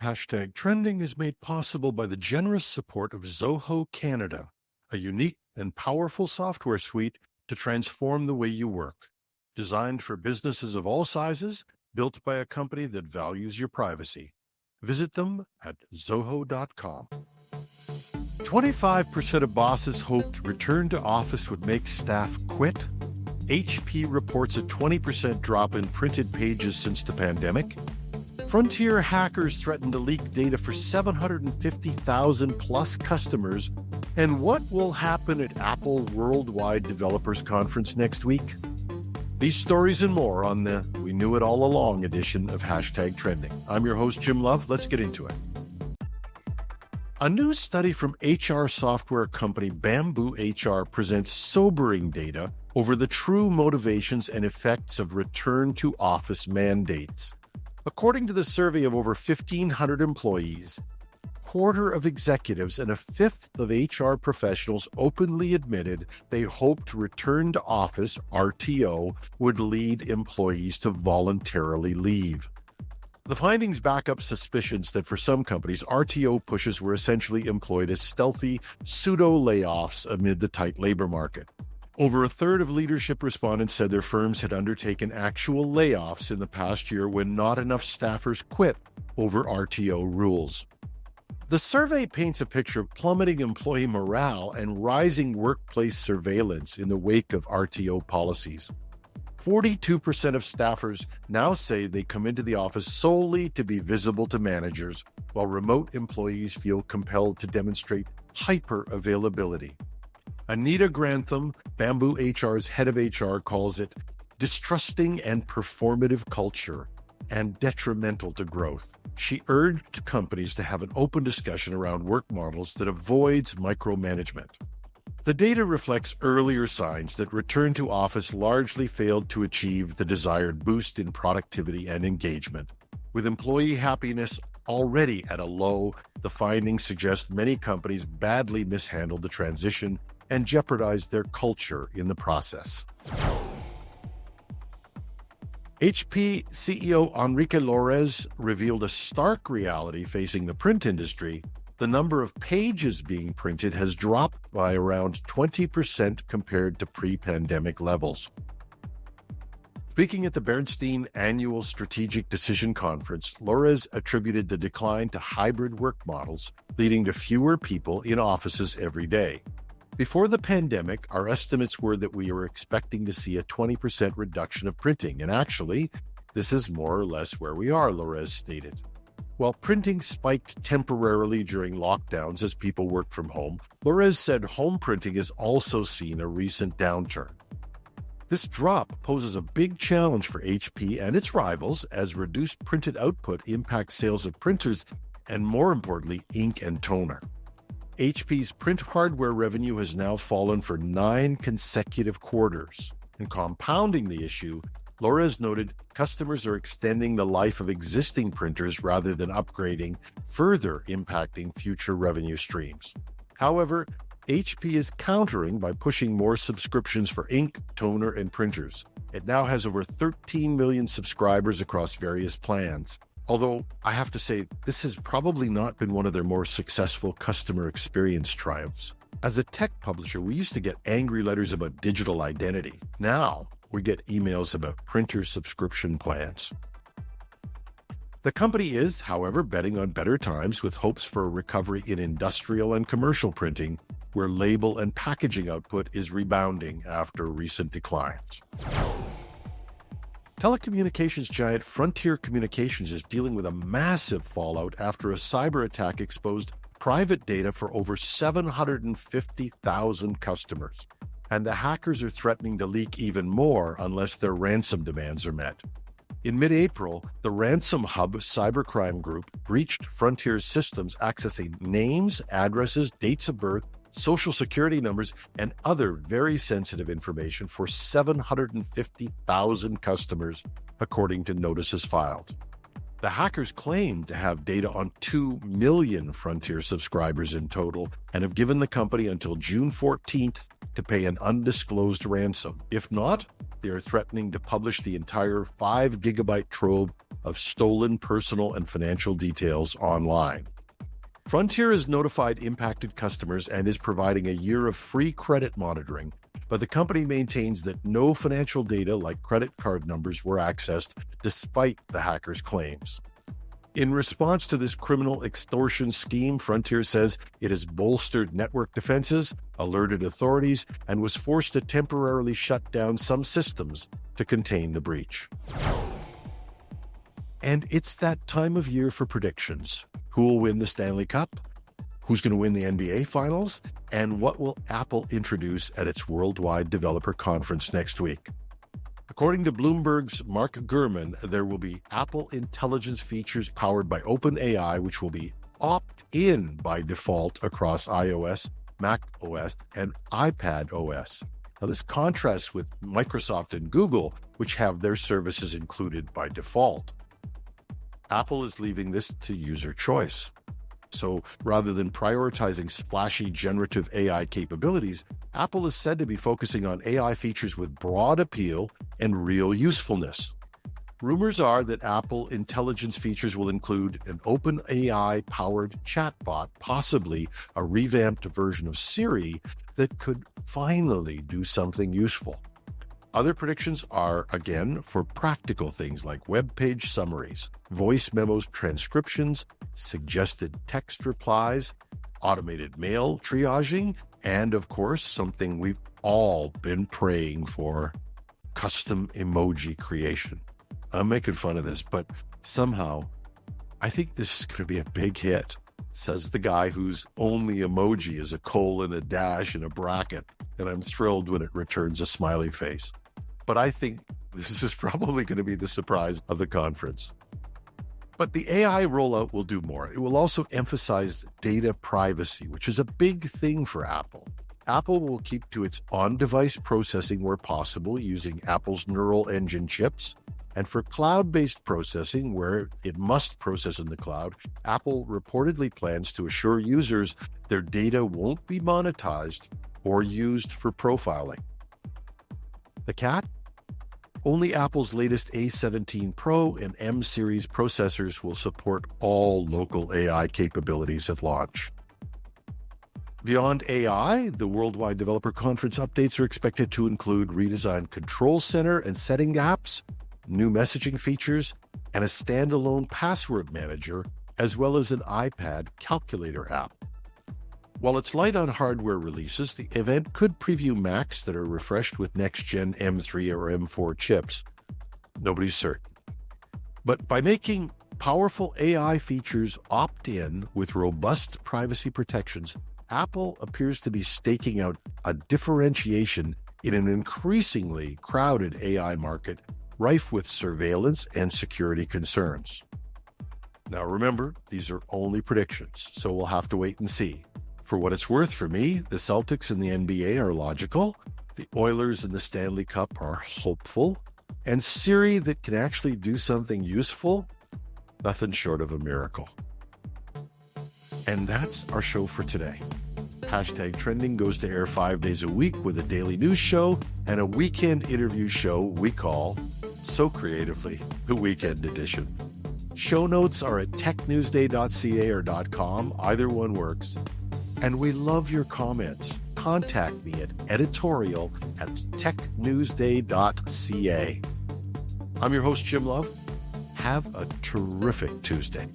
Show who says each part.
Speaker 1: Hashtag Trending is made possible by the generous support of Zoho Canada, a unique and powerful software suite to transform the way you work. Designed for businesses of all sizes, built by a company that values your privacy. Visit them at zoho.com. 25% of bosses hoped return to office would make staff quit. HP reports a 20% drop in printed pages since the pandemic. Frontier hackers threaten to leak data for 750,000 plus customers. And what will happen at Apple Worldwide Developers Conference next week? These stories and more on the We Knew It All Along edition of Hashtag Trending. I'm your host, Jim Love. Let's get into it. A new study from HR software company Bamboo HR presents sobering data over the true motivations and effects of return to office mandates. According to the survey of over 1,500 employees, a quarter of executives and a fifth of HR professionals openly admitted they hoped return to office, RTO, would lead employees to voluntarily leave. The findings back up suspicions that for some companies, RTO pushes were essentially employed as stealthy pseudo-layoffs amid the tight labor market. Over a third of leadership respondents said their firms had undertaken actual layoffs in the past year when not enough staffers quit over RTO rules. The survey paints a picture of plummeting employee morale and rising workplace surveillance in the wake of RTO policies. 42% of staffers now say they come into the office solely to be visible to managers, while remote employees feel compelled to demonstrate hyper-availability. Anita Grantham, Bamboo HR's head of HR, calls it distrusting and performative culture and detrimental to growth. She urged companies to have an open discussion around work models that avoids micromanagement. The data reflects earlier signs that return to office largely failed to achieve the desired boost in productivity and engagement. With employee happiness already at a low, the findings suggest many companies badly mishandled the transition and jeopardized their culture in the process. HP CEO Enrique Lores revealed a stark reality facing the print industry. The number of pages being printed has dropped by around 20% compared to pre-pandemic levels. Speaking at the Bernstein Annual Strategic Decision Conference, Lores attributed the decline to hybrid work models, leading to fewer people in offices every day. Before the pandemic, our estimates were that we were expecting to see a 20% reduction of printing, and actually, this is more or less where we are, Lores stated. While printing spiked temporarily during lockdowns as people worked from home, Lores said home printing has also seen a recent downturn. This drop poses a big challenge for HP and its rivals as reduced printed output impacts sales of printers and, more importantly, ink and toner. HP's print hardware revenue has now fallen for 9 consecutive quarters. And compounding the issue, Lores noted customers are extending the life of existing printers rather than upgrading, further impacting future revenue streams. However, HP is countering by pushing more subscriptions for ink, toner, and printers. It now has over 13 million subscribers across various plans. Although, I have to say, this has probably not been one of their more successful customer experience triumphs. As a tech publisher, we used to get angry letters about digital identity. Now, we get emails about printer subscription plans. The company is, however, betting on better times with hopes for a recovery in industrial and commercial printing, where label and packaging output is rebounding after recent declines. Telecommunications giant Frontier Communications is dealing with a massive fallout after a cyber attack exposed private data for over 750,000 customers. And the hackers are threatening to leak even more unless their ransom demands are met. In mid-April, the Ransom Hub cybercrime group breached Frontier's systems, accessing names, addresses, dates of birth, social security numbers, and other very sensitive information for 750,000 customers, according to notices filed. The hackers claim to have data on 2 million Frontier subscribers in total and have given the company until June 14th to pay an undisclosed ransom. If not, they are threatening to publish the entire 5-gigabyte trove of stolen personal and financial details online. Frontier has notified impacted customers and is providing a year of free credit monitoring, but the company maintains that no financial data like credit card numbers were accessed despite the hackers' claims. In response to this criminal extortion scheme, Frontier says it has bolstered network defenses, alerted authorities, and was forced to temporarily shut down some systems to contain the breach. And it's that time of year for predictions. Who will win the Stanley Cup? Who's going to win the NBA Finals? And what will Apple introduce at its Worldwide Developer Conference next week? According to Bloomberg's Mark Gurman, there will be Apple Intelligence features powered by OpenAI, which will be opt-in by default across iOS, Mac OS, and iPad OS. Now, this contrasts with Microsoft and Google, which have their services included by default. Apple is leaving this to user choice. So rather than prioritizing splashy generative AI capabilities, Apple is said to be focusing on AI features with broad appeal and real usefulness. Rumors are that Apple Intelligence features will include an OpenAI-powered chatbot, possibly a revamped version of Siri that could finally do something useful. Other predictions are, again, for practical things like web page summaries, voice memos transcriptions, suggested text replies, automated mail triaging, and, of course, something we've all been praying for, custom emoji creation. I'm making fun of this, but somehow I think this is going to be a big hit, says the guy whose only emoji is a colon, a dash, and a bracket, and I'm thrilled when it returns a smiley face. But I think this is probably going to be the surprise of the conference. But the AI rollout will do more. It will also emphasize data privacy, which is a big thing for Apple. Apple will keep to its on-device processing where possible using Apple's neural engine chips. And for cloud-based processing, where it must process in the cloud, Apple reportedly plans to assure users their data won't be monetized or used for profiling. The cat? Only Apple's latest A17 Pro and M series processors will support all local AI capabilities at launch. Beyond AI, the Worldwide Developer Conference updates are expected to include redesigned Control Center and setting apps, new messaging features, and a standalone password manager, as well as an iPad calculator app. While it's light on hardware releases, the event could preview Macs that are refreshed with next-gen M3 or M4 chips. Nobody's certain. But by making powerful AI features opt-in with robust privacy protections, Apple appears to be staking out a differentiation in an increasingly crowded AI market rife with surveillance and security concerns. Now remember, these are only predictions, so we'll have to wait and see. For what it's worth, for me, the Celtics and the NBA are logical, the Oilers and the Stanley Cup are hopeful, and Siri that can actually do something useful, nothing short of a miracle. And that's our show for today. Hashtag Trending goes to air 5 days a week with a daily news show and a weekend interview show we call, so creatively, the Weekend Edition. Show notes are at technewsday.ca or .com. Either one works. And we love your comments. Contact me at editorial@technewsday.ca. I'm your host, Jim Love. Have a terrific Tuesday.